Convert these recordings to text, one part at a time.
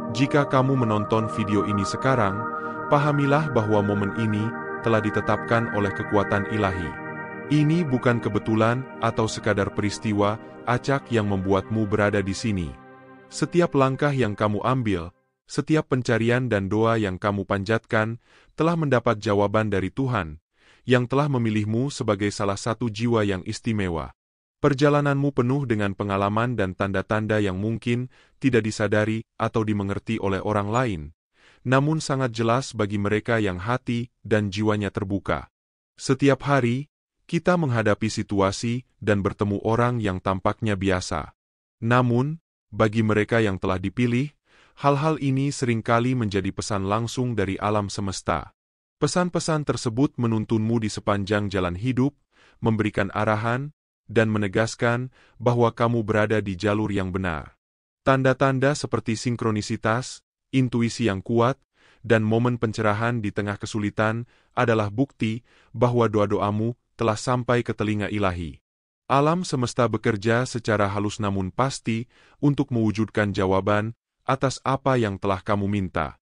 Jika kamu menonton video ini sekarang, pahamilah bahwa momen ini telah ditetapkan oleh kekuatan ilahi. Ini bukan kebetulan atau sekadar peristiwa acak yang membuatmu berada di sini. Setiap langkah yang kamu ambil, setiap pencarian dan doa yang kamu panjatkan, telah mendapat jawaban dari Tuhan, yang telah memilihmu sebagai salah satu jiwa yang istimewa. Perjalananmu penuh dengan pengalaman dan tanda-tanda yang mungkin tidak disadari atau dimengerti oleh orang lain, namun sangat jelas bagi mereka yang hati dan jiwanya terbuka. Setiap hari, kita menghadapi situasi dan bertemu orang yang tampaknya biasa. Namun, bagi mereka yang telah dipilih, hal-hal ini seringkali menjadi pesan langsung dari alam semesta. Pesan-pesan tersebut menuntunmu di sepanjang jalan hidup, memberikan arahan, dan menegaskan bahwa kamu berada di jalur yang benar. Tanda-tanda seperti sinkronisitas, intuisi yang kuat, dan momen pencerahan di tengah kesulitan adalah bukti bahwa doa-doamu telah sampai ke telinga ilahi. Alam semesta bekerja secara halus namun pasti untuk mewujudkan jawaban atas apa yang telah kamu minta.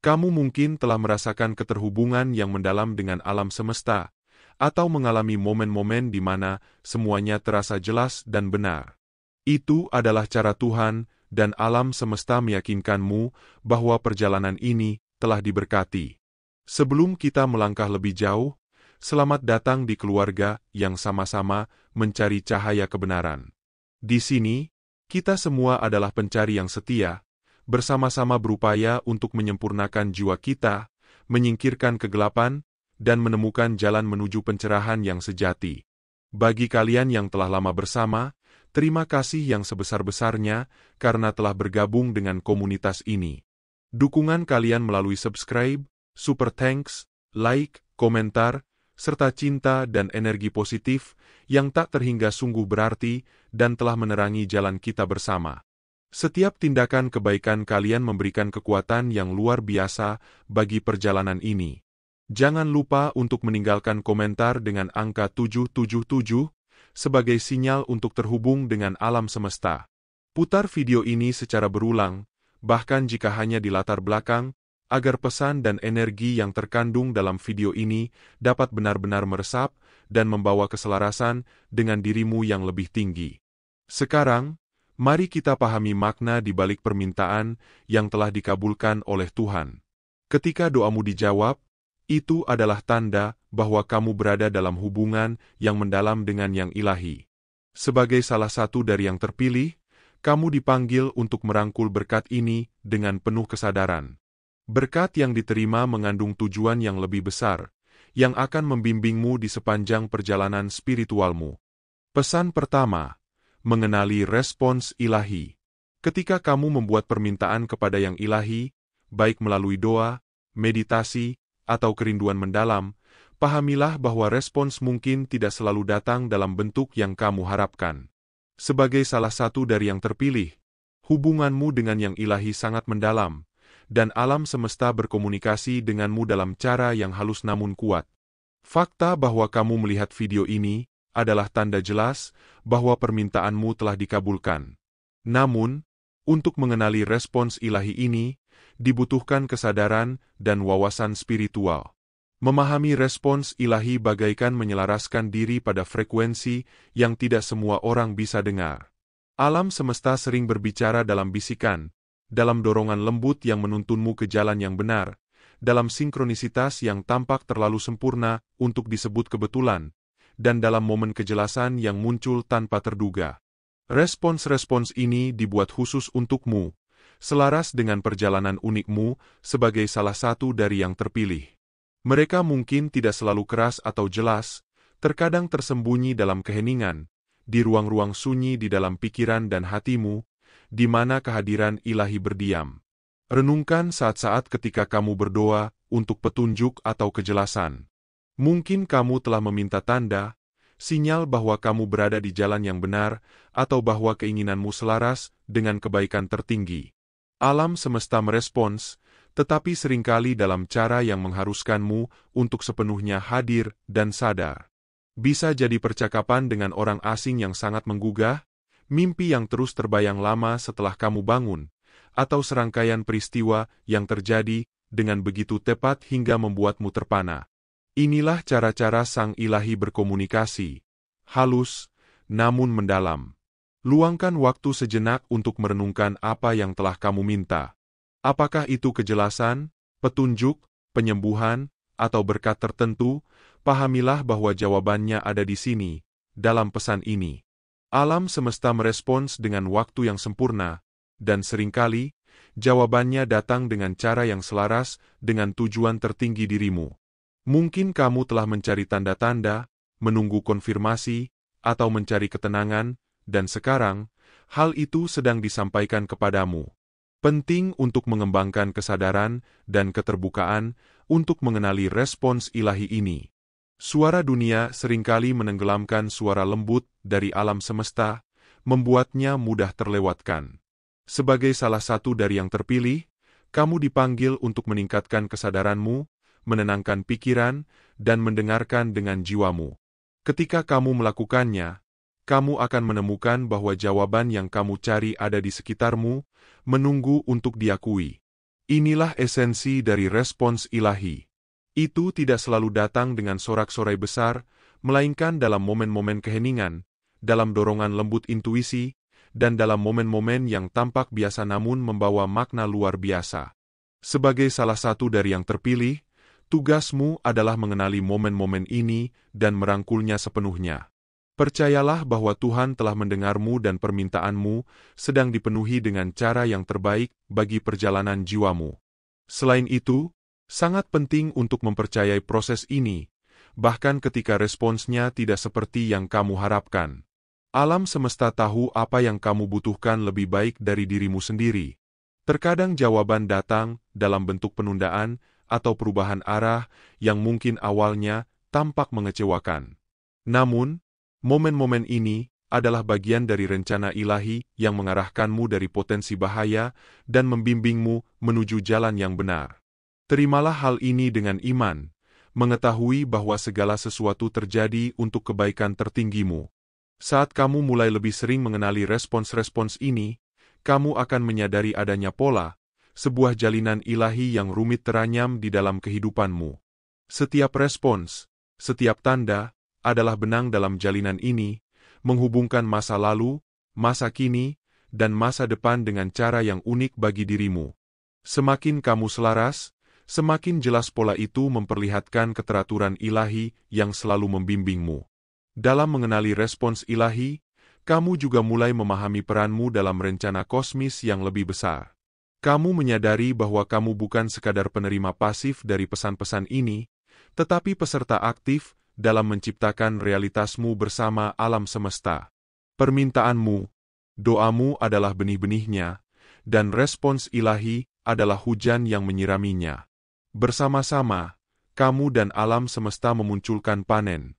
Kamu mungkin telah merasakan keterhubungan yang mendalam dengan alam semesta, atau mengalami momen-momen di mana semuanya terasa jelas dan benar. Itu adalah cara Tuhan dan alam semesta meyakinkanmu bahwa perjalanan ini telah diberkati. Sebelum kita melangkah lebih jauh, selamat datang di keluarga yang sama-sama mencari cahaya kebenaran. Di sini, kita semua adalah pencari yang setia, bersama-sama berupaya untuk menyempurnakan jiwa kita, menyingkirkan kegelapan, dan menemukan jalan menuju pencerahan yang sejati. Bagi kalian yang telah lama bersama, terima kasih yang sebesar-besarnya karena telah bergabung dengan komunitas ini. Dukungan kalian melalui subscribe, super thanks, like, komentar, serta cinta dan energi positif yang tak terhingga sungguh berarti dan telah menerangi jalan kita bersama. Setiap tindakan kebaikan kalian memberikan kekuatan yang luar biasa bagi perjalanan ini. Jangan lupa untuk meninggalkan komentar dengan angka 777 sebagai sinyal untuk terhubung dengan alam semesta. Putar video ini secara berulang, bahkan jika hanya di latar belakang, agar pesan dan energi yang terkandung dalam video ini dapat benar-benar meresap dan membawa keselarasan dengan dirimu yang lebih tinggi. Sekarang, mari kita pahami makna di balik permintaan yang telah dikabulkan oleh Tuhan. Ketika doamu dijawab, itu adalah tanda bahwa kamu berada dalam hubungan yang mendalam dengan yang ilahi. Sebagai salah satu dari yang terpilih, kamu dipanggil untuk merangkul berkat ini dengan penuh kesadaran. Berkat yang diterima mengandung tujuan yang lebih besar, yang akan membimbingmu di sepanjang perjalanan spiritualmu. Pesan pertama, mengenali respons ilahi. Ketika kamu membuat permintaan kepada yang ilahi, baik melalui doa, meditasi, atau kerinduan mendalam, pahamilah bahwa respons mungkin tidak selalu datang dalam bentuk yang kamu harapkan. Sebagai salah satu dari yang terpilih, hubunganmu dengan yang ilahi sangat mendalam, dan alam semesta berkomunikasi denganmu dalam cara yang halus namun kuat. Fakta bahwa kamu melihat video ini adalah tanda jelas bahwa permintaanmu telah dikabulkan. Namun, untuk mengenali respons ilahi ini, dibutuhkan kesadaran dan wawasan spiritual. Memahami respons ilahi bagaikan menyelaraskan diri pada frekuensi yang tidak semua orang bisa dengar. Alam semesta sering berbicara dalam bisikan, dalam dorongan lembut yang menuntunmu ke jalan yang benar, dalam sinkronisitas yang tampak terlalu sempurna untuk disebut kebetulan, dan dalam momen kejelasan yang muncul tanpa terduga. Respons-respons ini dibuat khusus untukmu, selaras dengan perjalanan unikmu sebagai salah satu dari yang terpilih. Mereka mungkin tidak selalu keras atau jelas, terkadang tersembunyi dalam keheningan, di ruang-ruang sunyi di dalam pikiran dan hatimu, di mana kehadiran ilahi berdiam. Renungkan saat-saat ketika kamu berdoa untuk petunjuk atau kejelasan. Mungkin kamu telah meminta tanda, sinyal bahwa kamu berada di jalan yang benar, atau bahwa keinginanmu selaras dengan kebaikan tertinggi. Alam semesta merespons, tetapi seringkali dalam cara yang mengharuskanmu untuk sepenuhnya hadir dan sadar. Bisa jadi percakapan dengan orang asing yang sangat menggugah, mimpi yang terus terbayang lama setelah kamu bangun, atau serangkaian peristiwa yang terjadi dengan begitu tepat hingga membuatmu terpana. Inilah cara-cara Sang Ilahi berkomunikasi. Halus, namun mendalam. Luangkan waktu sejenak untuk merenungkan apa yang telah kamu minta. Apakah itu kejelasan, petunjuk, penyembuhan, atau berkat tertentu? Pahamilah bahwa jawabannya ada di sini, dalam pesan ini. Alam semesta merespons dengan waktu yang sempurna, dan seringkali, jawabannya datang dengan cara yang selaras dengan tujuan tertinggi dirimu. Mungkin kamu telah mencari tanda-tanda, menunggu konfirmasi, atau mencari ketenangan, dan sekarang, hal itu sedang disampaikan kepadamu. Penting untuk mengembangkan kesadaran dan keterbukaan untuk mengenali respons ilahi ini. Suara dunia seringkali menenggelamkan suara lembut dari alam semesta, membuatnya mudah terlewatkan. Sebagai salah satu dari yang terpilih, kamu dipanggil untuk meningkatkan kesadaranmu, menenangkan pikiran, dan mendengarkan dengan jiwamu. Ketika kamu melakukannya, kamu akan menemukan bahwa jawaban yang kamu cari ada di sekitarmu, menunggu untuk diakui. Inilah esensi dari respons ilahi. Itu tidak selalu datang dengan sorak-sorai besar, melainkan dalam momen-momen keheningan, dalam dorongan lembut intuisi, dan dalam momen-momen yang tampak biasa namun membawa makna luar biasa. Sebagai salah satu dari yang terpilih, tugasmu adalah mengenali momen-momen ini dan merangkulnya sepenuhnya. Percayalah bahwa Tuhan telah mendengarmu dan permintaanmu sedang dipenuhi dengan cara yang terbaik bagi perjalanan jiwamu. Selain itu, sangat penting untuk mempercayai proses ini, bahkan ketika responsnya tidak seperti yang kamu harapkan. Alam semesta tahu apa yang kamu butuhkan lebih baik dari dirimu sendiri. Terkadang jawaban datang dalam bentuk penundaan atau perubahan arah yang mungkin awalnya tampak mengecewakan. Namun, momen-momen ini adalah bagian dari rencana ilahi yang mengarahkanmu dari potensi bahaya dan membimbingmu menuju jalan yang benar. Terimalah hal ini dengan iman, mengetahui bahwa segala sesuatu terjadi untuk kebaikan tertinggimu. Saat kamu mulai lebih sering mengenali respons-respons ini, kamu akan menyadari adanya pola, sebuah jalinan ilahi yang rumit teranyam di dalam kehidupanmu. Setiap respons, setiap tanda, adalah benang dalam jalinan ini, menghubungkan masa lalu, masa kini, dan masa depan dengan cara yang unik bagi dirimu. Semakin kamu selaras, semakin jelas pola itu memperlihatkan keteraturan ilahi yang selalu membimbingmu. Dalam mengenali respons ilahi, kamu juga mulai memahami peranmu dalam rencana kosmis yang lebih besar. Kamu menyadari bahwa kamu bukan sekadar penerima pasif dari pesan-pesan ini, tetapi peserta aktif dalam menciptakan realitasmu bersama alam semesta. Permintaanmu, doamu adalah benih-benihnya, dan respons ilahi adalah hujan yang menyiraminya. Bersama-sama, kamu dan alam semesta memunculkan panen.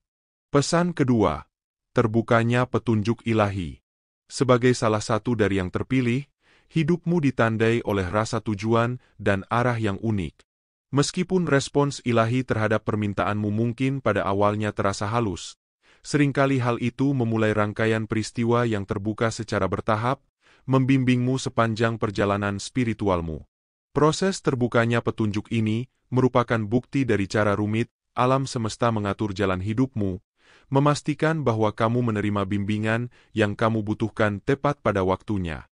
Pesan kedua, terbukanya petunjuk ilahi. Sebagai salah satu dari yang terpilih, hidupmu ditandai oleh rasa tujuan dan arah yang unik. Meskipun respons ilahi terhadap permintaanmu mungkin pada awalnya terasa halus, seringkali hal itu memulai rangkaian peristiwa yang terbuka secara bertahap, membimbingmu sepanjang perjalanan spiritualmu. Proses terbukanya petunjuk ini merupakan bukti dari cara rumit alam semesta mengatur jalan hidupmu, memastikan bahwa kamu menerima bimbingan yang kamu butuhkan tepat pada waktunya.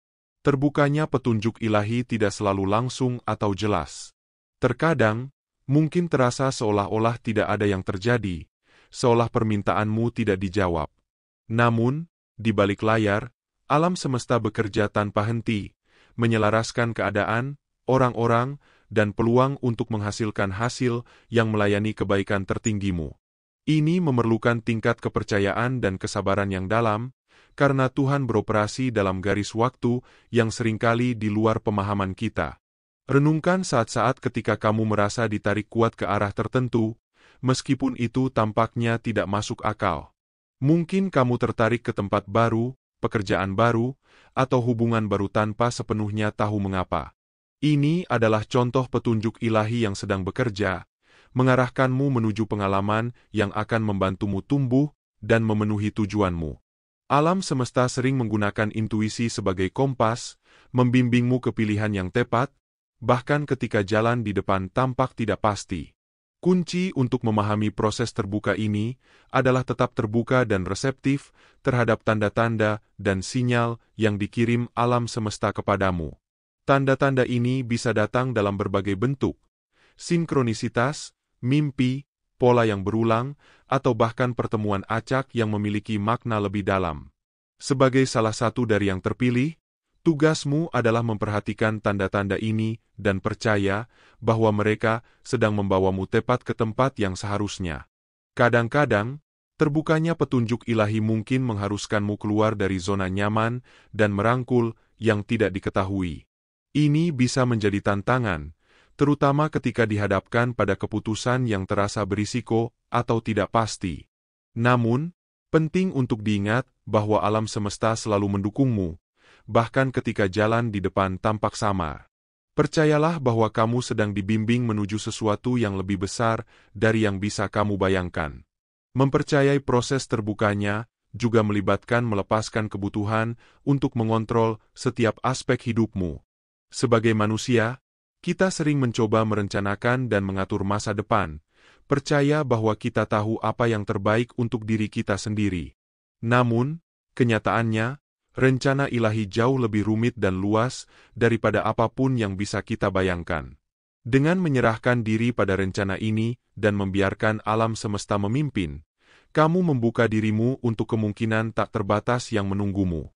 Terbukanya petunjuk ilahi tidak selalu langsung atau jelas. Terkadang, mungkin terasa seolah-olah tidak ada yang terjadi, seolah permintaanmu tidak dijawab. Namun, di balik layar, alam semesta bekerja tanpa henti, menyelaraskan keadaan, orang-orang, dan peluang untuk menghasilkan hasil yang melayani kebaikan tertinggimu. Ini memerlukan tingkat kepercayaan dan kesabaran yang dalam, karena Tuhan beroperasi dalam garis waktu yang seringkali di luar pemahaman kita. Renungkan saat-saat ketika kamu merasa ditarik kuat ke arah tertentu, meskipun itu tampaknya tidak masuk akal. Mungkin kamu tertarik ke tempat baru, pekerjaan baru, atau hubungan baru tanpa sepenuhnya tahu mengapa. Ini adalah contoh petunjuk ilahi yang sedang bekerja, mengarahkanmu menuju pengalaman yang akan membantumu tumbuh dan memenuhi tujuanmu. Alam semesta sering menggunakan intuisi sebagai kompas, membimbingmu ke pilihan yang tepat, bahkan ketika jalan di depan tampak tidak pasti. Kunci untuk memahami proses terbuka ini adalah tetap terbuka dan reseptif terhadap tanda-tanda dan sinyal yang dikirim alam semesta kepadamu. Tanda-tanda ini bisa datang dalam berbagai bentuk: sinkronisitas, mimpi, pola yang berulang, atau bahkan pertemuan acak yang memiliki makna lebih dalam. Sebagai salah satu dari yang terpilih, tugasmu adalah memperhatikan tanda-tanda ini dan percaya bahwa mereka sedang membawamu tepat ke tempat yang seharusnya. Kadang-kadang, terbukanya petunjuk ilahi mungkin mengharuskanmu keluar dari zona nyaman dan merangkul yang tidak diketahui. Ini bisa menjadi tantangan, terutama ketika dihadapkan pada keputusan yang terasa berisiko atau tidak pasti. Namun, penting untuk diingat bahwa alam semesta selalu mendukungmu, bahkan ketika jalan di depan tampak samar. Percayalah bahwa kamu sedang dibimbing menuju sesuatu yang lebih besar dari yang bisa kamu bayangkan. Mempercayai proses terbukanya juga melibatkan melepaskan kebutuhan untuk mengontrol setiap aspek hidupmu. Sebagai manusia, kita sering mencoba merencanakan dan mengatur masa depan, percaya bahwa kita tahu apa yang terbaik untuk diri kita sendiri. Namun, kenyataannya, rencana ilahi jauh lebih rumit dan luas daripada apapun yang bisa kita bayangkan. Dengan menyerahkan diri pada rencana ini dan membiarkan alam semesta memimpin, kamu membuka dirimu untuk kemungkinan tak terbatas yang menunggumu.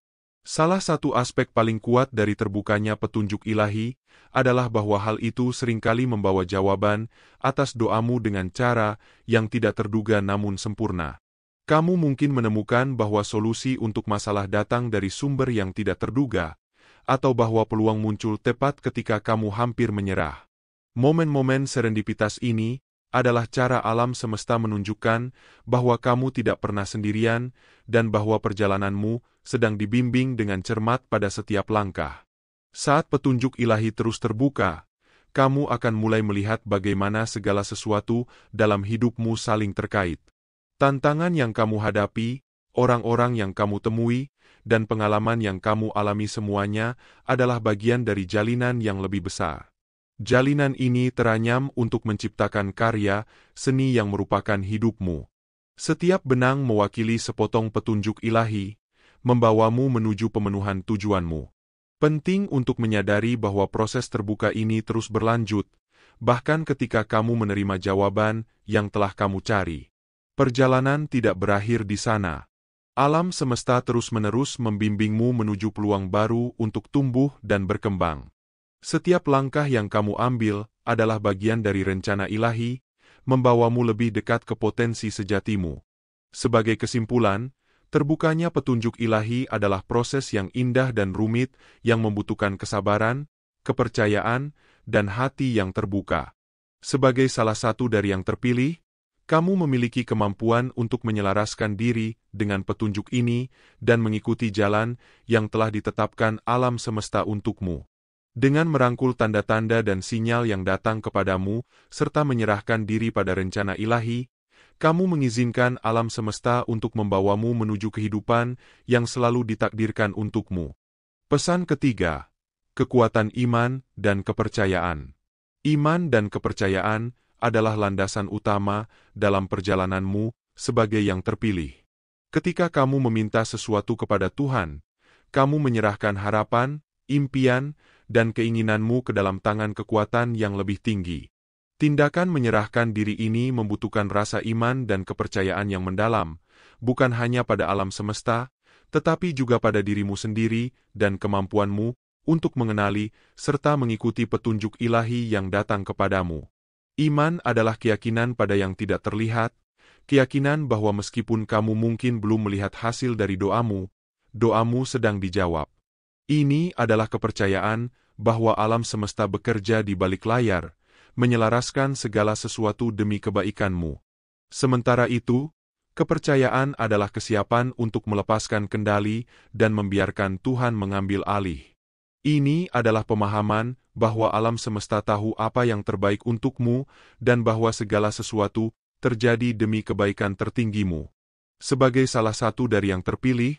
Salah satu aspek paling kuat dari terbukanya petunjuk ilahi adalah bahwa hal itu seringkali membawa jawaban atas doamu dengan cara yang tidak terduga namun sempurna. Kamu mungkin menemukan bahwa solusi untuk masalah datang dari sumber yang tidak terduga, atau bahwa peluang muncul tepat ketika kamu hampir menyerah. Momen-momen serendipitas ini adalah cara alam semesta menunjukkan bahwa kamu tidak pernah sendirian dan bahwa perjalananmu sedang dibimbing dengan cermat pada setiap langkah. Saat petunjuk ilahi terus terbuka, kamu akan mulai melihat bagaimana segala sesuatu dalam hidupmu saling terkait. Tantangan yang kamu hadapi, orang-orang yang kamu temui, dan pengalaman yang kamu alami semuanya adalah bagian dari jalinan yang lebih besar. Jalinan ini teranyam untuk menciptakan karya seni yang merupakan hidupmu. Setiap benang mewakili sepotong petunjuk ilahi, membawamu menuju pemenuhan tujuanmu. Penting untuk menyadari bahwa proses terbuka ini terus berlanjut, bahkan ketika kamu menerima jawaban yang telah kamu cari. Perjalanan tidak berakhir di sana. Alam semesta terus-menerus membimbingmu menuju peluang baru untuk tumbuh dan berkembang. Setiap langkah yang kamu ambil adalah bagian dari rencana ilahi, membawamu lebih dekat ke potensi sejatimu. Sebagai kesimpulan, terbukanya petunjuk ilahi adalah proses yang indah dan rumit yang membutuhkan kesabaran, kepercayaan, dan hati yang terbuka. Sebagai salah satu dari yang terpilih, kamu memiliki kemampuan untuk menyelaraskan diri dengan petunjuk ini dan mengikuti jalan yang telah ditetapkan alam semesta untukmu. Dengan merangkul tanda-tanda dan sinyal yang datang kepadamu, serta menyerahkan diri pada rencana ilahi, kamu mengizinkan alam semesta untuk membawamu menuju kehidupan yang selalu ditakdirkan untukmu. Pesan ketiga, kekuatan iman dan kepercayaan. Iman dan kepercayaan adalah landasan utama dalam perjalananmu sebagai yang terpilih. Ketika kamu meminta sesuatu kepada Tuhan, kamu menyerahkan harapan, impian, dan keinginanmu ke dalam tangan kekuatan yang lebih tinggi. Tindakan menyerahkan diri ini membutuhkan rasa iman dan kepercayaan yang mendalam, bukan hanya pada alam semesta, tetapi juga pada dirimu sendiri dan kemampuanmu untuk mengenali serta mengikuti petunjuk ilahi yang datang kepadamu. Iman adalah keyakinan pada yang tidak terlihat, keyakinan bahwa meskipun kamu mungkin belum melihat hasil dari doamu, doamu sedang dijawab. Ini adalah kepercayaan bahwa alam semesta bekerja di balik layar, menyelaraskan segala sesuatu demi kebaikanmu. Sementara itu, kepercayaan adalah kesiapan untuk melepaskan kendali dan membiarkan Tuhan mengambil alih. Ini adalah pemahaman bahwa alam semesta tahu apa yang terbaik untukmu dan bahwa segala sesuatu terjadi demi kebaikan tertinggimu. Sebagai salah satu dari yang terpilih,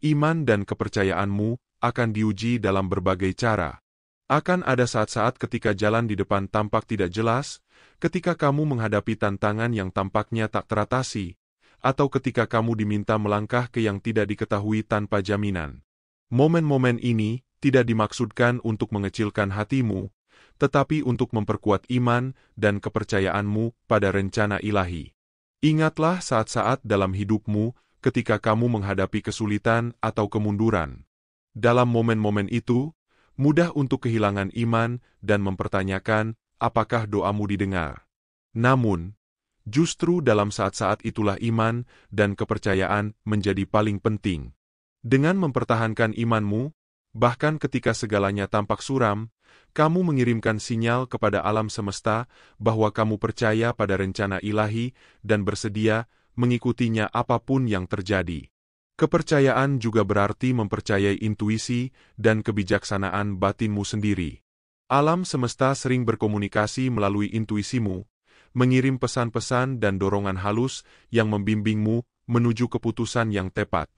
iman dan kepercayaanmu akan diuji dalam berbagai cara. Akan ada saat-saat ketika jalan di depan tampak tidak jelas, ketika kamu menghadapi tantangan yang tampaknya tak teratasi, atau ketika kamu diminta melangkah ke yang tidak diketahui tanpa jaminan. Momen-momen ini tidak dimaksudkan untuk mengecilkan hatimu, tetapi untuk memperkuat iman dan kepercayaanmu pada rencana ilahi. Ingatlah saat-saat dalam hidupmu ketika kamu menghadapi kesulitan atau kemunduran. Dalam momen-momen itu, mudah untuk kehilangan iman dan mempertanyakan apakah doamu didengar. Namun, justru dalam saat-saat itulah iman dan kepercayaan menjadi paling penting. Dengan mempertahankan imanmu, bahkan ketika segalanya tampak suram, kamu mengirimkan sinyal kepada alam semesta bahwa kamu percaya pada rencana ilahi dan bersedia mengikutinya apapun yang terjadi. Kepercayaan juga berarti mempercayai intuisi dan kebijaksanaan batinmu sendiri. Alam semesta sering berkomunikasi melalui intuisimu, mengirim pesan-pesan dan dorongan halus yang membimbingmu menuju keputusan yang tepat.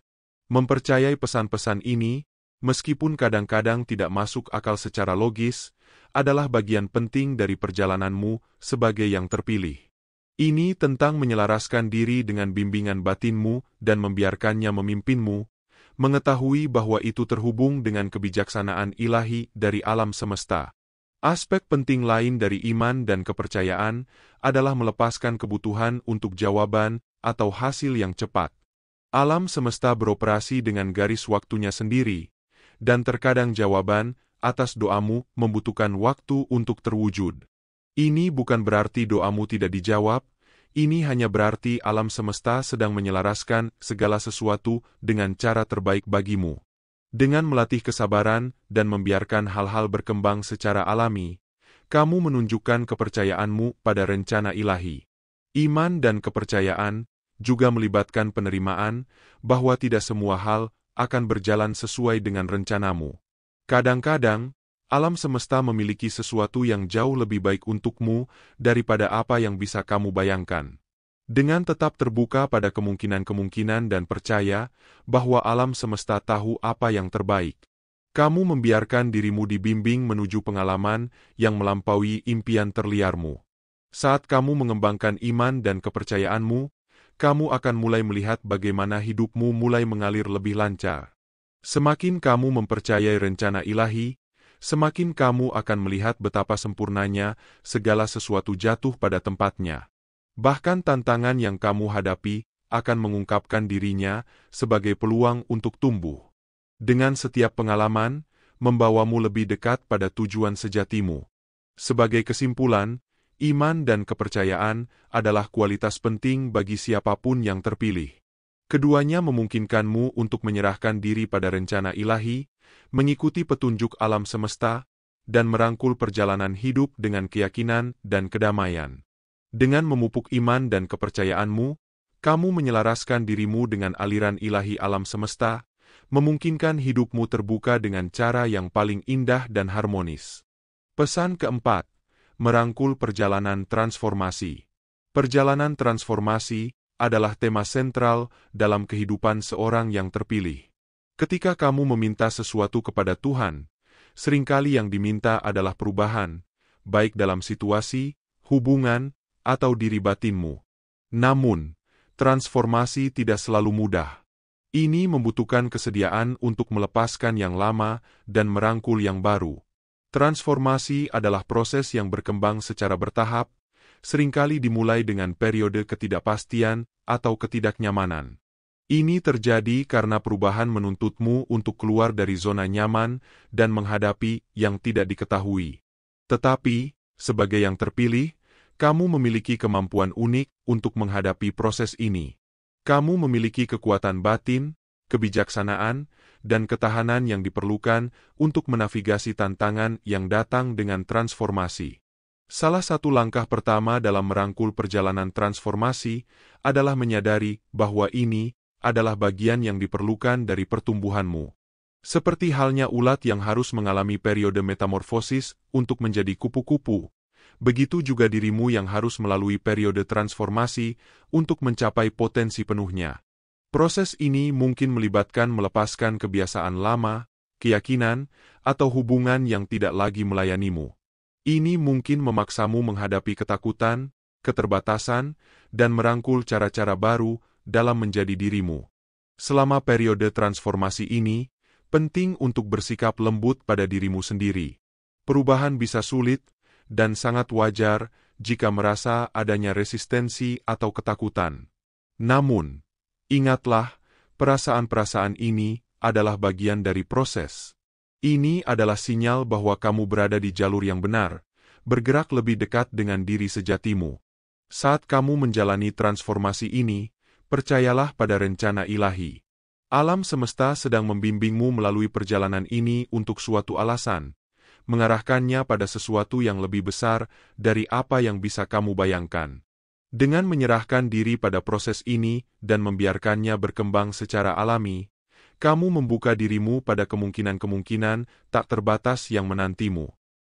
Mempercayai pesan-pesan ini, meskipun kadang-kadang tidak masuk akal secara logis, adalah bagian penting dari perjalananmu sebagai yang terpilih. Ini tentang menyelaraskan diri dengan bimbingan batinmu dan membiarkannya memimpinmu, mengetahui bahwa itu terhubung dengan kebijaksanaan ilahi dari alam semesta. Aspek penting lain dari iman dan kepercayaan adalah melepaskan kebutuhan untuk jawaban atau hasil yang cepat. Alam semesta beroperasi dengan garis waktunya sendiri, dan terkadang jawaban atas doamu membutuhkan waktu untuk terwujud. Ini bukan berarti doamu tidak dijawab, ini hanya berarti alam semesta sedang menyelaraskan segala sesuatu dengan cara terbaik bagimu. Dengan melatih kesabaran dan membiarkan hal-hal berkembang secara alami, kamu menunjukkan kepercayaanmu pada rencana ilahi. Iman dan kepercayaan juga melibatkan penerimaan bahwa tidak semua hal akan berjalan sesuai dengan rencanamu. Kadang-kadang, alam semesta memiliki sesuatu yang jauh lebih baik untukmu daripada apa yang bisa kamu bayangkan. Dengan tetap terbuka pada kemungkinan-kemungkinan dan percaya bahwa alam semesta tahu apa yang terbaik, kamu membiarkan dirimu dibimbing menuju pengalaman yang melampaui impian terliarmu. Saat kamu mengembangkan iman dan kepercayaanmu, kamu akan mulai melihat bagaimana hidupmu mulai mengalir lebih lancar. Semakin kamu mempercayai rencana ilahi, semakin kamu akan melihat betapa sempurnanya segala sesuatu jatuh pada tempatnya. Bahkan tantangan yang kamu hadapi akan mengungkapkan dirinya sebagai peluang untuk tumbuh. Dengan setiap pengalaman, membawamu lebih dekat pada tujuan sejatimu. Sebagai kesimpulan, iman dan kepercayaan adalah kualitas penting bagi siapapun yang terpilih. Keduanya memungkinkanmu untuk menyerahkan diri pada rencana ilahi, mengikuti petunjuk alam semesta, dan merangkul perjalanan hidup dengan keyakinan dan kedamaian. Dengan memupuk iman dan kepercayaanmu, kamu menyelaraskan dirimu dengan aliran ilahi alam semesta, memungkinkan hidupmu terbuka dengan cara yang paling indah dan harmonis. Pesan keempat, merangkul perjalanan transformasi. Perjalanan transformasi adalah tema sentral dalam kehidupan seorang yang terpilih. Ketika kamu meminta sesuatu kepada Tuhan, seringkali yang diminta adalah perubahan, baik dalam situasi, hubungan, atau diri batinmu. Namun, transformasi tidak selalu mudah. Ini membutuhkan kesediaan untuk melepaskan yang lama dan merangkul yang baru. Transformasi adalah proses yang berkembang secara bertahap, seringkali dimulai dengan periode ketidakpastian atau ketidaknyamanan. Ini terjadi karena perubahan menuntutmu untuk keluar dari zona nyaman dan menghadapi yang tidak diketahui. Tetapi, sebagai yang terpilih, kamu memiliki kemampuan unik untuk menghadapi proses ini. Kamu memiliki kekuatan batin, kebijaksanaan, dan ketahanan yang diperlukan untuk menavigasi tantangan yang datang dengan transformasi. Salah satu langkah pertama dalam merangkul perjalanan transformasi adalah menyadari bahwa ini adalah bagian yang diperlukan dari pertumbuhanmu. Seperti halnya ulat yang harus mengalami periode metamorfosis untuk menjadi kupu-kupu, begitu juga dirimu yang harus melalui periode transformasi untuk mencapai potensi penuhnya. Proses ini mungkin melibatkan melepaskan kebiasaan lama, keyakinan, atau hubungan yang tidak lagi melayanimu. Ini mungkin memaksamu menghadapi ketakutan, keterbatasan, dan merangkul cara-cara baru dalam menjadi dirimu. Selama periode transformasi ini, penting untuk bersikap lembut pada dirimu sendiri. Perubahan bisa sulit, dan sangat wajar jika merasa adanya resistensi atau ketakutan. Namun, ingatlah, perasaan-perasaan ini adalah bagian dari proses. Ini adalah sinyal bahwa kamu berada di jalur yang benar, bergerak lebih dekat dengan diri sejatimu. Saat kamu menjalani transformasi ini, percayalah pada rencana ilahi. Alam semesta sedang membimbingmu melalui perjalanan ini untuk suatu alasan, mengarahkannya pada sesuatu yang lebih besar dari apa yang bisa kamu bayangkan. Dengan menyerahkan diri pada proses ini dan membiarkannya berkembang secara alami, kamu membuka dirimu pada kemungkinan-kemungkinan tak terbatas yang menantimu.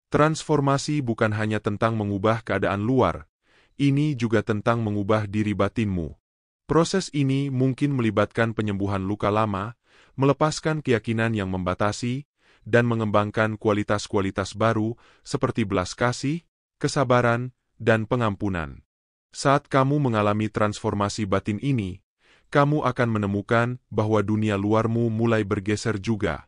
Transformasi bukan hanya tentang mengubah keadaan luar, ini juga tentang mengubah diri batinmu. Proses ini mungkin melibatkan penyembuhan luka lama, melepaskan keyakinan yang membatasi, dan mengembangkan kualitas-kualitas baru seperti belas kasih, kesabaran, dan pengampunan. Saat kamu mengalami transformasi batin ini, kamu akan menemukan bahwa dunia luarmu mulai bergeser juga.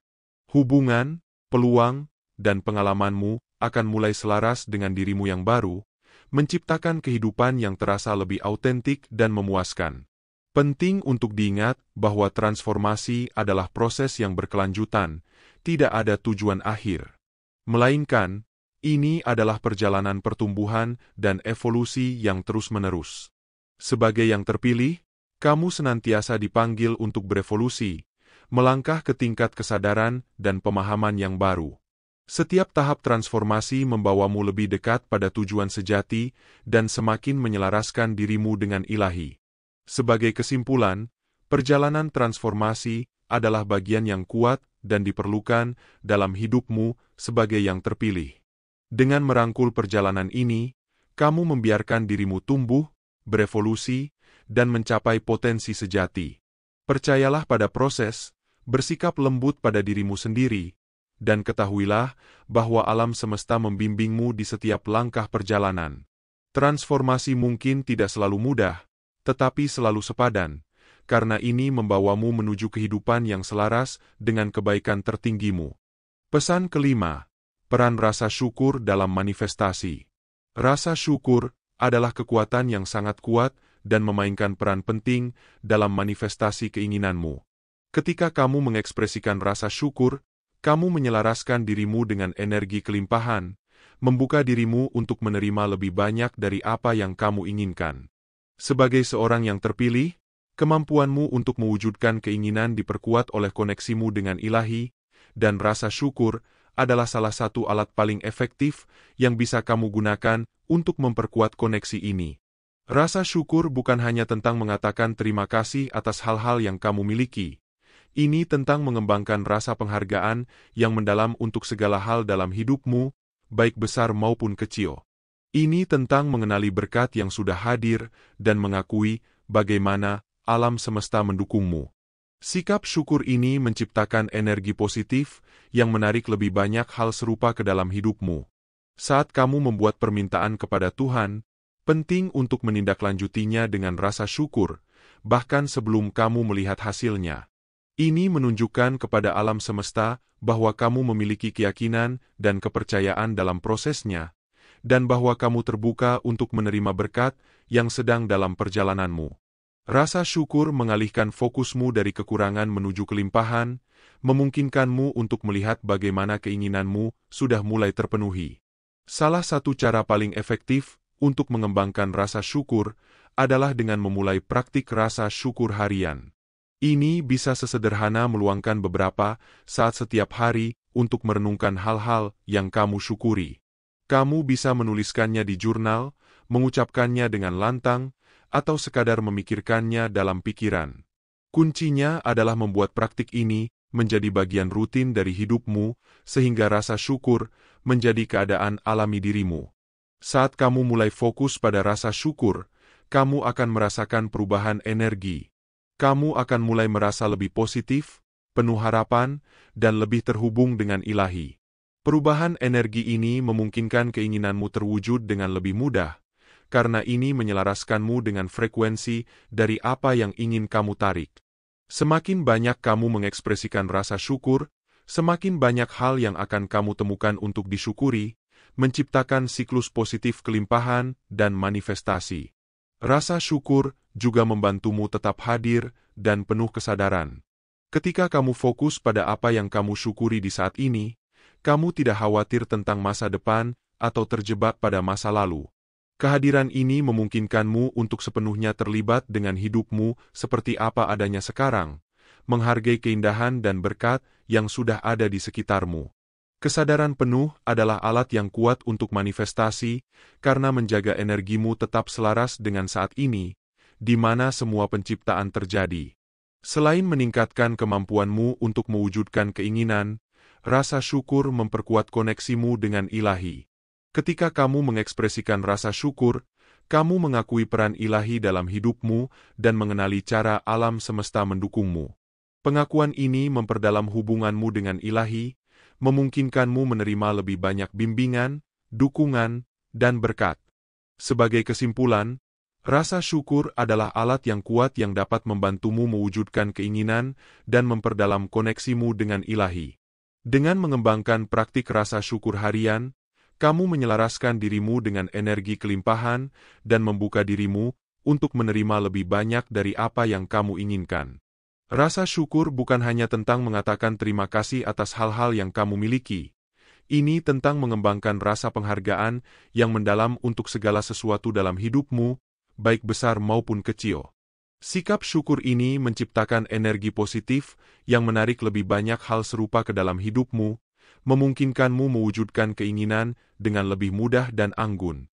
Hubungan, peluang, dan pengalamanmu akan mulai selaras dengan dirimu yang baru, menciptakan kehidupan yang terasa lebih autentik dan memuaskan. Penting untuk diingat bahwa transformasi adalah proses yang berkelanjutan, tidak ada tujuan akhir. Melainkan, ini adalah perjalanan pertumbuhan dan evolusi yang terus-menerus. Sebagai yang terpilih, kamu senantiasa dipanggil untuk berevolusi, melangkah ke tingkat kesadaran dan pemahaman yang baru. Setiap tahap transformasi membawamu lebih dekat pada tujuan sejati dan semakin menyelaraskan dirimu dengan ilahi. Sebagai kesimpulan, perjalanan transformasi adalah bagian yang kuat dan diperlukan dalam hidupmu sebagai yang terpilih. Dengan merangkul perjalanan ini, kamu membiarkan dirimu tumbuh, berevolusi, dan mencapai potensi sejati. Percayalah pada proses, bersikap lembut pada dirimu sendiri, dan ketahuilah bahwa alam semesta membimbingmu di setiap langkah perjalanan. Transformasi mungkin tidak selalu mudah, tetapi selalu sepadan, karena ini membawamu menuju kehidupan yang selaras dengan kebaikan tertinggimu. Pesan kelima, peran rasa syukur dalam manifestasi. Rasa syukur adalah kekuatan yang sangat kuat dan memainkan peran penting dalam manifestasi keinginanmu. Ketika kamu mengekspresikan rasa syukur, kamu menyelaraskan dirimu dengan energi kelimpahan, membuka dirimu untuk menerima lebih banyak dari apa yang kamu inginkan. Sebagai seorang yang terpilih, kemampuanmu untuk mewujudkan keinginan diperkuat oleh koneksimu dengan ilahi, dan rasa syukur adalah salah satu alat paling efektif yang bisa kamu gunakan untuk memperkuat koneksi ini. Rasa syukur bukan hanya tentang mengatakan terima kasih atas hal-hal yang kamu miliki. Ini tentang mengembangkan rasa penghargaan yang mendalam untuk segala hal dalam hidupmu, baik besar maupun kecil. Ini tentang mengenali berkat yang sudah hadir dan mengakui bagaimana alam semesta mendukungmu. Sikap syukur ini menciptakan energi positif yang menarik lebih banyak hal serupa ke dalam hidupmu. Saat kamu membuat permintaan kepada Tuhan, penting untuk menindaklanjutinya dengan rasa syukur, bahkan sebelum kamu melihat hasilnya. Ini menunjukkan kepada alam semesta bahwa kamu memiliki keyakinan dan kepercayaan dalam prosesnya, dan bahwa kamu terbuka untuk menerima berkat yang sedang dalam perjalananmu. Rasa syukur mengalihkan fokusmu dari kekurangan menuju kelimpahan, memungkinkanmu untuk melihat bagaimana keinginanmu sudah mulai terpenuhi. Salah satu cara paling efektif untuk mengembangkan rasa syukur adalah dengan memulai praktik rasa syukur harian. Ini bisa sesederhana meluangkan beberapa saat setiap hari untuk merenungkan hal-hal yang kamu syukuri. Kamu bisa menuliskannya di jurnal, mengucapkannya dengan lantang, atau sekadar memikirkannya dalam pikiran. Kuncinya adalah membuat praktik ini menjadi bagian rutin dari hidupmu, sehingga rasa syukur menjadi keadaan alami dirimu. Saat kamu mulai fokus pada rasa syukur, kamu akan merasakan perubahan energi. Kamu akan mulai merasa lebih positif, penuh harapan, dan lebih terhubung dengan ilahi. Perubahan energi ini memungkinkan keinginanmu terwujud dengan lebih mudah, karena ini menyelaraskanmu dengan frekuensi dari apa yang ingin kamu tarik. Semakin banyak kamu mengekspresikan rasa syukur, semakin banyak hal yang akan kamu temukan untuk disyukuri, menciptakan siklus positif kelimpahan dan manifestasi. Rasa syukur juga membantumu tetap hadir dan penuh kesadaran. Ketika kamu fokus pada apa yang kamu syukuri di saat ini, kamu tidak khawatir tentang masa depan atau terjebak pada masa lalu. Kehadiran ini memungkinkanmu untuk sepenuhnya terlibat dengan hidupmu seperti apa adanya sekarang, menghargai keindahan dan berkat yang sudah ada di sekitarmu. Kesadaran penuh adalah alat yang kuat untuk manifestasi, karena menjaga energimu tetap selaras dengan saat ini, di mana semua penciptaan terjadi. Selain meningkatkan kemampuanmu untuk mewujudkan keinginan, rasa syukur memperkuat koneksimu dengan ilahi. Ketika kamu mengekspresikan rasa syukur, kamu mengakui peran ilahi dalam hidupmu dan mengenali cara alam semesta mendukungmu. Pengakuan ini memperdalam hubunganmu dengan ilahi, memungkinkanmu menerima lebih banyak bimbingan, dukungan, dan berkat. Sebagai kesimpulan, rasa syukur adalah alat yang kuat yang dapat membantumu mewujudkan keinginan dan memperdalam koneksimu dengan ilahi. Dengan mengembangkan praktik rasa syukur harian, kamu menyelaraskan dirimu dengan energi kelimpahan dan membuka dirimu untuk menerima lebih banyak dari apa yang kamu inginkan. Rasa syukur bukan hanya tentang mengatakan terima kasih atas hal-hal yang kamu miliki. Ini tentang mengembangkan rasa penghargaan yang mendalam untuk segala sesuatu dalam hidupmu, baik besar maupun kecil. Sikap syukur ini menciptakan energi positif yang menarik lebih banyak hal serupa ke dalam hidupmu, memungkinkanmu mewujudkan keinginan dengan lebih mudah dan anggun.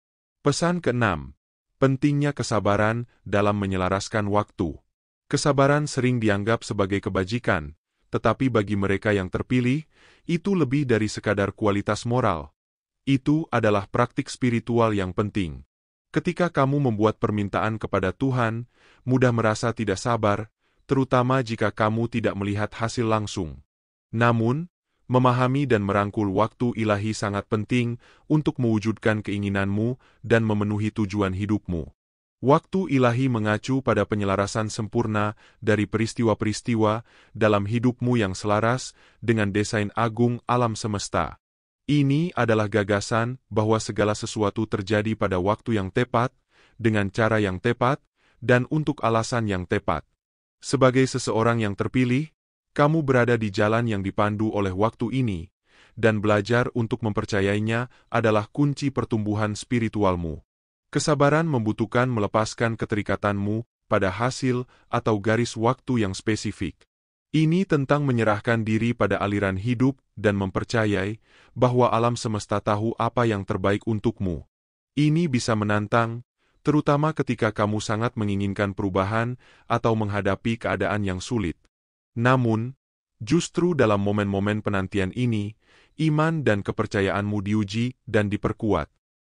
Pesan ke-6. Pentingnya kesabaran dalam menyelaraskan waktu. Kesabaran sering dianggap sebagai kebajikan, tetapi bagi mereka yang terpilih, itu lebih dari sekadar kualitas moral. Itu adalah praktik spiritual yang penting. Ketika kamu membuat permintaan kepada Tuhan, mudah merasa tidak sabar, terutama jika kamu tidak melihat hasil langsung. Namun, memahami dan merangkul waktu ilahi sangat penting untuk mewujudkan keinginanmu dan memenuhi tujuan hidupmu. Waktu ilahi mengacu pada penyelarasan sempurna dari peristiwa-peristiwa dalam hidupmu yang selaras dengan desain agung alam semesta. Ini adalah gagasan bahwa segala sesuatu terjadi pada waktu yang tepat, dengan cara yang tepat, dan untuk alasan yang tepat. Sebagai seseorang yang terpilih, kamu berada di jalan yang dipandu oleh waktu ini, dan belajar untuk mempercayainya adalah kunci pertumbuhan spiritualmu. Kesabaran membutuhkan melepaskan keterikatanmu pada hasil atau garis waktu yang spesifik. Ini tentang menyerahkan diri pada aliran hidup dan mempercayai bahwa alam semesta tahu apa yang terbaik untukmu. Ini bisa menantang, terutama ketika kamu sangat menginginkan perubahan atau menghadapi keadaan yang sulit. Namun, justru dalam momen-momen penantian ini, iman dan kepercayaanmu diuji dan diperkuat.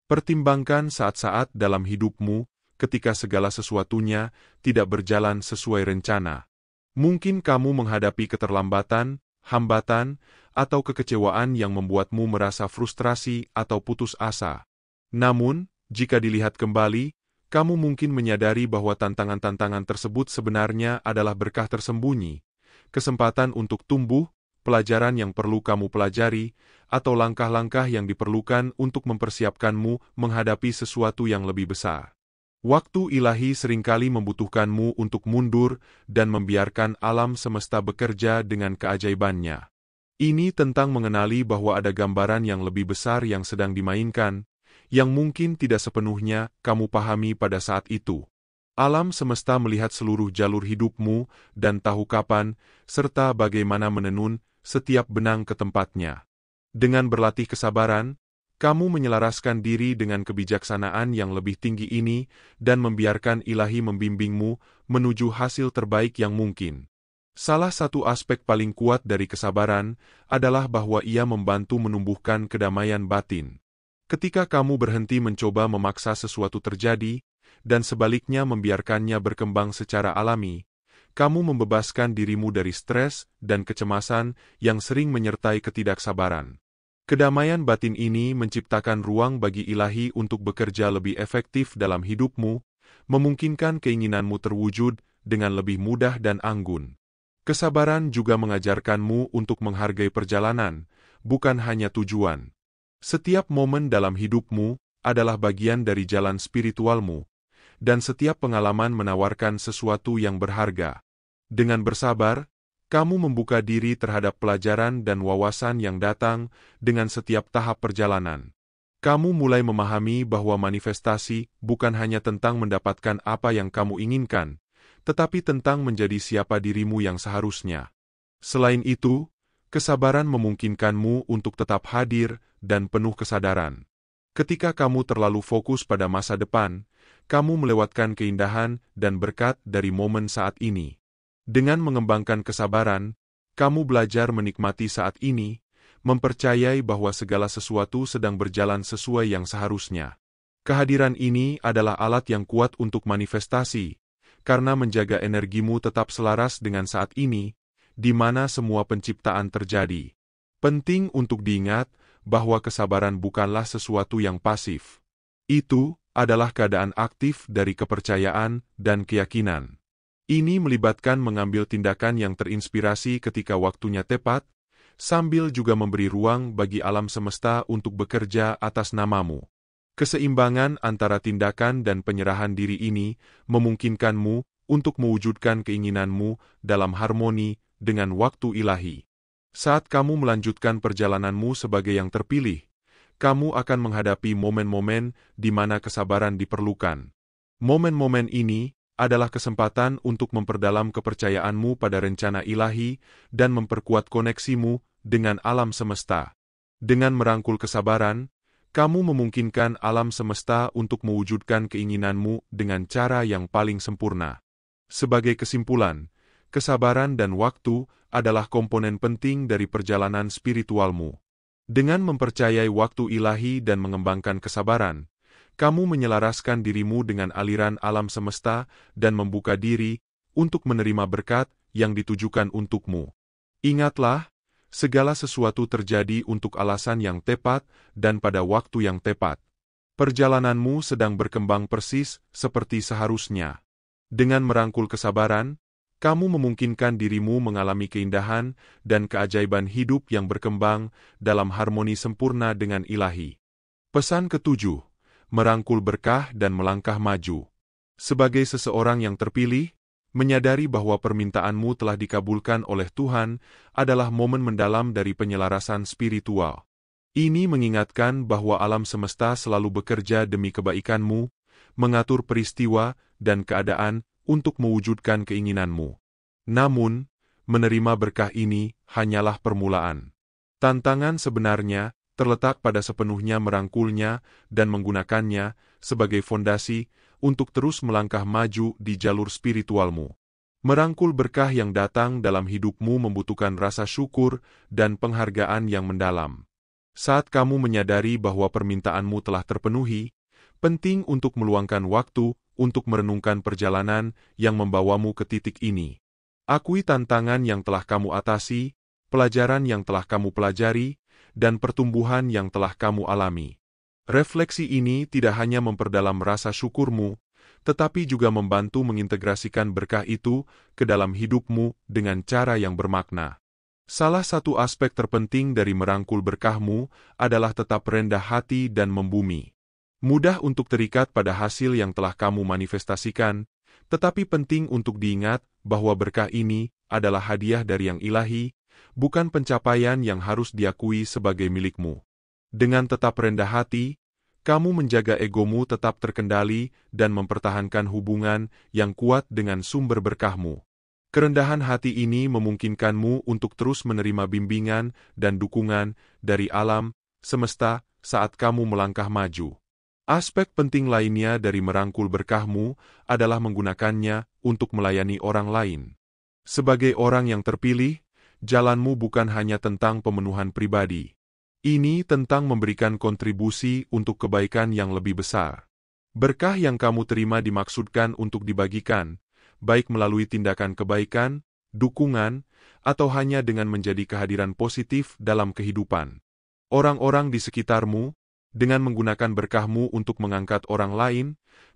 Pertimbangkan saat-saat dalam hidupmu ketika segala sesuatunya tidak berjalan sesuai rencana. Mungkin kamu menghadapi keterlambatan, hambatan, atau kekecewaan yang membuatmu merasa frustrasi atau putus asa. Namun, jika dilihat kembali, kamu mungkin menyadari bahwa tantangan-tantangan tersebut sebenarnya adalah berkah tersembunyi, kesempatan untuk tumbuh, pelajaran yang perlu kamu pelajari, atau langkah-langkah yang diperlukan untuk mempersiapkanmu menghadapi sesuatu yang lebih besar. Waktu ilahi seringkali membutuhkanmu untuk mundur dan membiarkan alam semesta bekerja dengan keajaibannya. Ini tentang mengenali bahwa ada gambaran yang lebih besar yang sedang dimainkan, yang mungkin tidak sepenuhnya kamu pahami pada saat itu. Alam semesta melihat seluruh jalur hidupmu dan tahu kapan, serta bagaimana menenun setiap benang ke tempatnya. Dengan berlatih kesabaran, kamu menyelaraskan diri dengan kebijaksanaan yang lebih tinggi ini dan membiarkan ilahi membimbingmu menuju hasil terbaik yang mungkin. Salah satu aspek paling kuat dari kesabaran adalah bahwa ia membantu menumbuhkan kedamaian batin. Ketika kamu berhenti mencoba memaksa sesuatu terjadi, dan sebaliknya membiarkannya berkembang secara alami, kamu membebaskan dirimu dari stres dan kecemasan yang sering menyertai ketidaksabaran. Kedamaian batin ini menciptakan ruang bagi ilahi untuk bekerja lebih efektif dalam hidupmu, memungkinkan keinginanmu terwujud dengan lebih mudah dan anggun. Kesabaran juga mengajarkanmu untuk menghargai perjalanan, bukan hanya tujuan. Setiap momen dalam hidupmu adalah bagian dari jalan spiritualmu, dan setiap pengalaman menawarkan sesuatu yang berharga. Dengan bersabar, kamu membuka diri terhadap pelajaran dan wawasan yang datang dengan setiap tahap perjalanan. Kamu mulai memahami bahwa manifestasi bukan hanya tentang mendapatkan apa yang kamu inginkan, tetapi tentang menjadi siapa dirimu yang seharusnya. Selain itu, kesabaran memungkinkanmu untuk tetap hadir dan penuh kesadaran. Ketika kamu terlalu fokus pada masa depan, kamu melewatkan keindahan dan berkat dari momen saat ini. Dengan mengembangkan kesabaran, kamu belajar menikmati saat ini, mempercayai bahwa segala sesuatu sedang berjalan sesuai yang seharusnya. Kehadiran ini adalah alat yang kuat untuk manifestasi, karena menjaga energimu tetap selaras dengan saat ini, di mana semua penciptaan terjadi. Penting untuk diingat bahwa kesabaran bukanlah sesuatu yang pasif. Itu adalah keadaan aktif dari kepercayaan dan keyakinan. Ini melibatkan mengambil tindakan yang terinspirasi ketika waktunya tepat, sambil juga memberi ruang bagi alam semesta untuk bekerja atas namamu. Keseimbangan antara tindakan dan penyerahan diri ini memungkinkanmu untuk mewujudkan keinginanmu dalam harmoni dengan waktu ilahi. Saat kamu melanjutkan perjalananmu sebagai yang terpilih, kamu akan menghadapi momen-momen di mana kesabaran diperlukan. Momen-momen ini adalah kesempatan untuk memperdalam kepercayaanmu pada rencana ilahi dan memperkuat koneksimu dengan alam semesta. Dengan merangkul kesabaran, kamu memungkinkan alam semesta untuk mewujudkan keinginanmu dengan cara yang paling sempurna. Sebagai kesimpulan, kesabaran dan waktu adalah komponen penting dari perjalanan spiritualmu. Dengan mempercayai waktu ilahi dan mengembangkan kesabaran, kamu menyelaraskan dirimu dengan aliran alam semesta dan membuka diri untuk menerima berkat yang ditujukan untukmu. Ingatlah, segala sesuatu terjadi untuk alasan yang tepat dan pada waktu yang tepat. Perjalananmu sedang berkembang persis seperti seharusnya. Dengan merangkul kesabaran, kamu memungkinkan dirimu mengalami keindahan dan keajaiban hidup yang berkembang dalam harmoni sempurna dengan ilahi. Pesan ketujuh, merangkul berkah dan melangkah maju. Sebagai seseorang yang terpilih, menyadari bahwa permintaanmu telah dikabulkan oleh Tuhan adalah momen mendalam dari penyelarasan spiritual. Ini mengingatkan bahwa alam semesta selalu bekerja demi kebaikanmu, mengatur peristiwa dan keadaan untuk mewujudkan keinginanmu. Namun, menerima berkah ini hanyalah permulaan. Tantangan sebenarnya terletak pada sepenuhnya merangkulnya dan menggunakannya sebagai fondasi untuk terus melangkah maju di jalur spiritualmu. Merangkul berkah yang datang dalam hidupmu membutuhkan rasa syukur dan penghargaan yang mendalam. Saat kamu menyadari bahwa permintaanmu telah terpenuhi, penting untuk meluangkan waktu untuk merenungkan perjalanan yang membawamu ke titik ini. Akui tantangan yang telah kamu atasi, pelajaran yang telah kamu pelajari, dan pertumbuhan yang telah kamu alami. Refleksi ini tidak hanya memperdalam rasa syukurmu, tetapi juga membantu mengintegrasikan berkah itu ke dalam hidupmu dengan cara yang bermakna. Salah satu aspek terpenting dari merangkul berkahmu adalah tetap rendah hati dan membumi. Mudah untuk terikat pada hasil yang telah kamu manifestasikan, tetapi penting untuk diingat bahwa berkah ini adalah hadiah dari yang ilahi, bukan pencapaian yang harus diakui sebagai milikmu. Dengan tetap rendah hati, kamu menjaga egomu tetap terkendali dan mempertahankan hubungan yang kuat dengan sumber berkahmu. Kerendahan hati ini memungkinkanmu untuk terus menerima bimbingan dan dukungan dari alam semesta saat kamu melangkah maju. Aspek penting lainnya dari merangkul berkahmu adalah menggunakannya untuk melayani orang lain. Sebagai orang yang terpilih, jalanmu bukan hanya tentang pemenuhan pribadi. Ini tentang memberikan kontribusi untuk kebaikan yang lebih besar. Berkah yang kamu terima dimaksudkan untuk dibagikan, baik melalui tindakan kebaikan, dukungan, atau hanya dengan menjadi kehadiran positif dalam kehidupan orang-orang di sekitarmu. Dengan menggunakan berkahmu untuk mengangkat orang lain,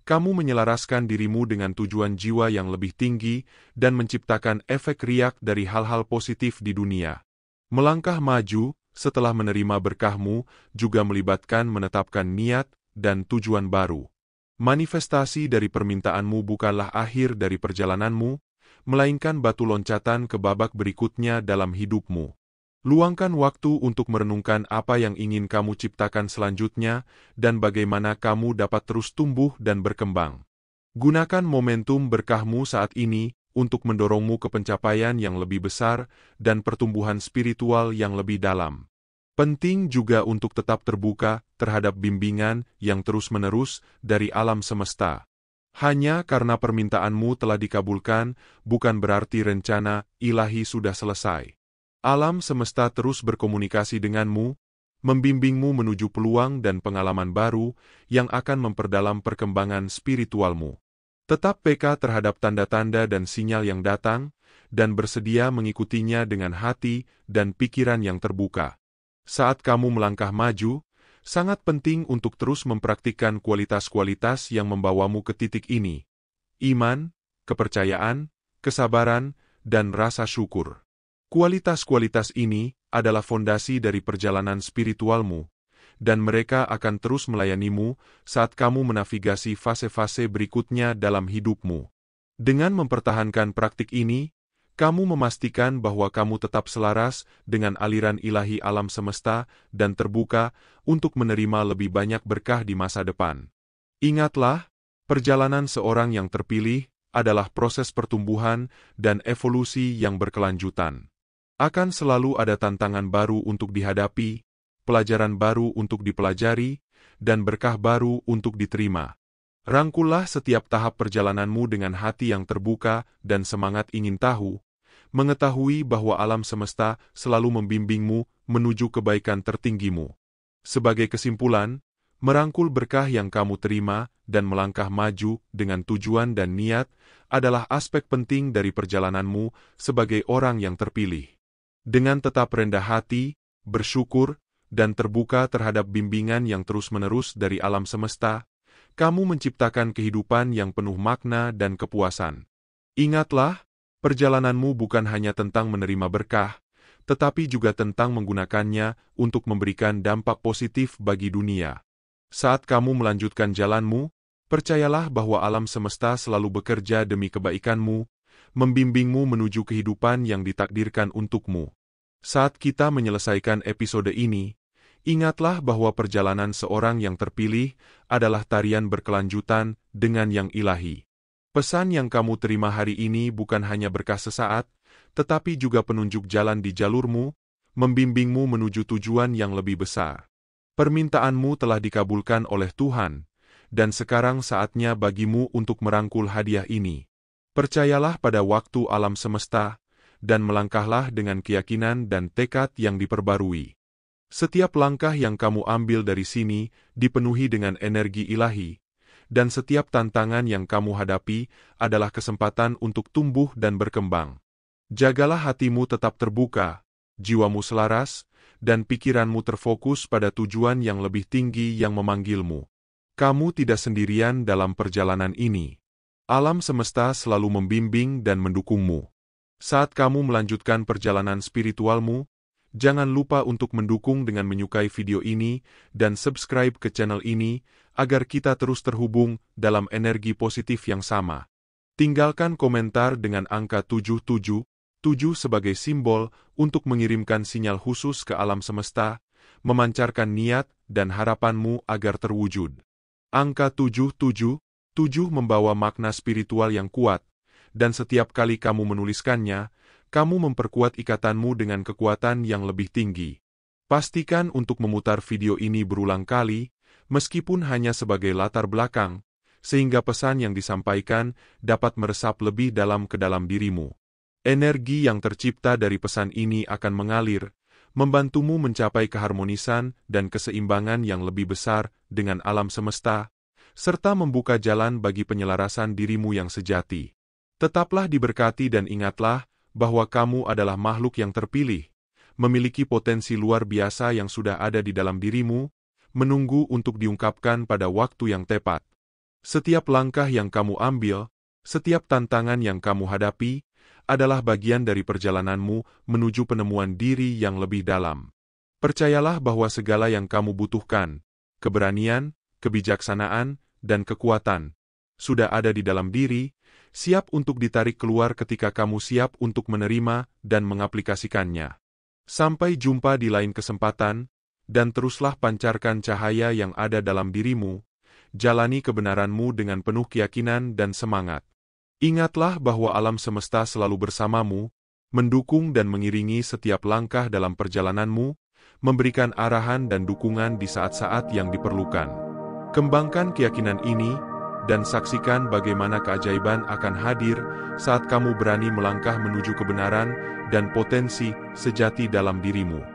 kamu menyelaraskan dirimu dengan tujuan jiwa yang lebih tinggi dan menciptakan efek riak dari hal-hal positif di dunia. Melangkah maju setelah menerima berkahmu juga melibatkan menetapkan niat dan tujuan baru. Manifestasi dari permintaanmu bukanlah akhir dari perjalananmu, melainkan batu loncatan ke babak berikutnya dalam hidupmu. Luangkan waktu untuk merenungkan apa yang ingin kamu ciptakan selanjutnya dan bagaimana kamu dapat terus tumbuh dan berkembang. Gunakan momentum berkahmu saat ini untuk mendorongmu ke pencapaian yang lebih besar dan pertumbuhan spiritual yang lebih dalam. Penting juga untuk tetap terbuka terhadap bimbingan yang terus-menerus dari alam semesta. Hanya karena permintaanmu telah dikabulkan, bukan berarti rencana ilahi sudah selesai. Alam semesta terus berkomunikasi denganmu, membimbingmu menuju peluang dan pengalaman baru yang akan memperdalam perkembangan spiritualmu. Tetap peka terhadap tanda-tanda dan sinyal yang datang, dan bersedia mengikutinya dengan hati dan pikiran yang terbuka. Saat kamu melangkah maju, sangat penting untuk terus mempraktikkan kualitas-kualitas yang membawamu ke titik ini. Iman, kepercayaan, kesabaran, dan rasa syukur. Kualitas-kualitas ini adalah fondasi dari perjalanan spiritualmu, dan mereka akan terus melayanimu saat kamu menavigasi fase-fase berikutnya dalam hidupmu. Dengan mempertahankan praktik ini, kamu memastikan bahwa kamu tetap selaras dengan aliran ilahi alam semesta dan terbuka untuk menerima lebih banyak berkah di masa depan. Ingatlah, perjalanan seorang yang terpilih adalah proses pertumbuhan dan evolusi yang berkelanjutan. Akan selalu ada tantangan baru untuk dihadapi, pelajaran baru untuk dipelajari, dan berkah baru untuk diterima. Rangkullah setiap tahap perjalananmu dengan hati yang terbuka dan semangat ingin tahu, mengetahui bahwa alam semesta selalu membimbingmu menuju kebaikan tertinggimu. Sebagai kesimpulan, merangkul berkah yang kamu terima dan melangkah maju dengan tujuan dan niat adalah aspek penting dari perjalananmu sebagai orang yang terpilih. Dengan tetap rendah hati, bersyukur, dan terbuka terhadap bimbingan yang terus-menerus dari alam semesta, kamu menciptakan kehidupan yang penuh makna dan kepuasan. Ingatlah, perjalananmu bukan hanya tentang menerima berkah, tetapi juga tentang menggunakannya untuk memberikan dampak positif bagi dunia. Saat kamu melanjutkan jalanmu, percayalah bahwa alam semesta selalu bekerja demi kebaikanmu, membimbingmu menuju kehidupan yang ditakdirkan untukmu. Saat kita menyelesaikan episode ini, ingatlah bahwa perjalanan seorang yang terpilih adalah tarian berkelanjutan dengan yang ilahi. Pesan yang kamu terima hari ini bukan hanya berkah sesaat, tetapi juga penunjuk jalan di jalurmu, membimbingmu menuju tujuan yang lebih besar. Permintaanmu telah dikabulkan oleh Tuhan, dan sekarang saatnya bagimu untuk merangkul hadiah ini. Percayalah pada waktu alam semesta, dan melangkahlah dengan keyakinan dan tekad yang diperbarui. Setiap langkah yang kamu ambil dari sini dipenuhi dengan energi ilahi, dan setiap tantangan yang kamu hadapi adalah kesempatan untuk tumbuh dan berkembang. Jagalah hatimu tetap terbuka, jiwamu selaras, dan pikiranmu terfokus pada tujuan yang lebih tinggi yang memanggilmu. Kamu tidak sendirian dalam perjalanan ini. Alam semesta selalu membimbing dan mendukungmu. Saat kamu melanjutkan perjalanan spiritualmu, jangan lupa untuk mendukung dengan menyukai video ini dan subscribe ke channel ini agar kita terus terhubung dalam energi positif yang sama. Tinggalkan komentar dengan angka 777 sebagai simbol untuk mengirimkan sinyal khusus ke alam semesta, memancarkan niat dan harapanmu agar terwujud. Angka 777 membawa makna spiritual yang kuat, dan setiap kali kamu menuliskannya, kamu memperkuat ikatanmu dengan kekuatan yang lebih tinggi. Pastikan untuk memutar video ini berulang kali, meskipun hanya sebagai latar belakang, sehingga pesan yang disampaikan dapat meresap lebih dalam ke dalam dirimu. Energi yang tercipta dari pesan ini akan mengalir, membantumu mencapai keharmonisan dan keseimbangan yang lebih besar dengan alam semesta, serta membuka jalan bagi penyelarasan dirimu yang sejati. Tetaplah diberkati dan ingatlah bahwa kamu adalah makhluk yang terpilih, memiliki potensi luar biasa yang sudah ada di dalam dirimu, menunggu untuk diungkapkan pada waktu yang tepat. Setiap langkah yang kamu ambil, setiap tantangan yang kamu hadapi, adalah bagian dari perjalananmu menuju penemuan diri yang lebih dalam. Percayalah bahwa segala yang kamu butuhkan, keberanian, kebijaksanaan, dan kekuatan, sudah ada di dalam diri, siap untuk ditarik keluar ketika kamu siap untuk menerima dan mengaplikasikannya. Sampai jumpa di lain kesempatan, dan teruslah pancarkan cahaya yang ada dalam dirimu, jalani kebenaranmu dengan penuh keyakinan dan semangat. Ingatlah bahwa alam semesta selalu bersamamu, mendukung dan mengiringi setiap langkah dalam perjalananmu, memberikan arahan dan dukungan di saat-saat yang diperlukan. Kembangkan keyakinan ini, dan saksikan bagaimana keajaiban akan hadir saat kamu berani melangkah menuju kebenaran dan potensi sejati dalam dirimu.